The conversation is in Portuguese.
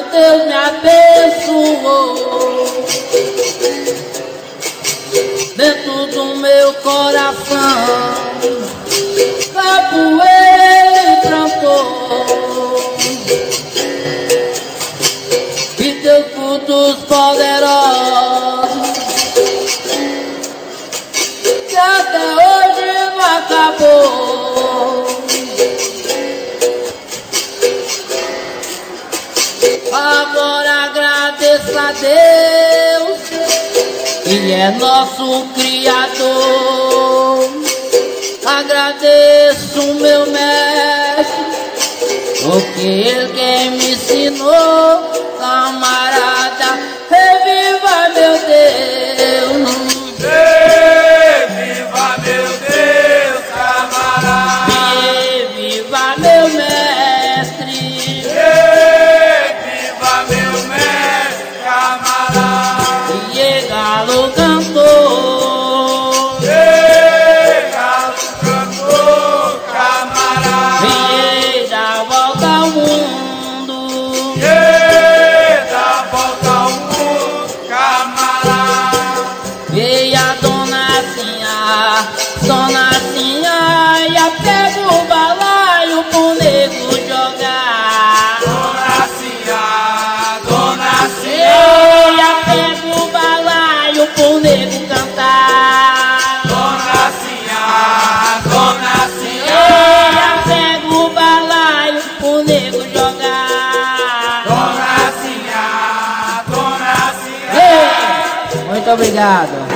meu Deus me abençoou. Dentro do meu coração, capoeira plantou. E teus cultos poderosos, que até hoje não acabou. Agora agradeço a Deus, que é nosso Criador. Agradeço o meu mestre, porque ele quem me ensinou. Camarada, reviva meu Deus. Reviva meu Deus, camarada. Reviva meu mestre. Reviva meu mestre, camarada. E galo cantor. Galo cantor, camarada. E da volta ao mundo. Volta ao mundo, camarada. E a dona Sinha, ia pega o balaio pro nego jogar. Dona Sinha, Ia pega o balaio pro nego cantar. Dona Sinha, Ia pega o balaio pro nego jogar. Dona Sinha. Muito obrigado.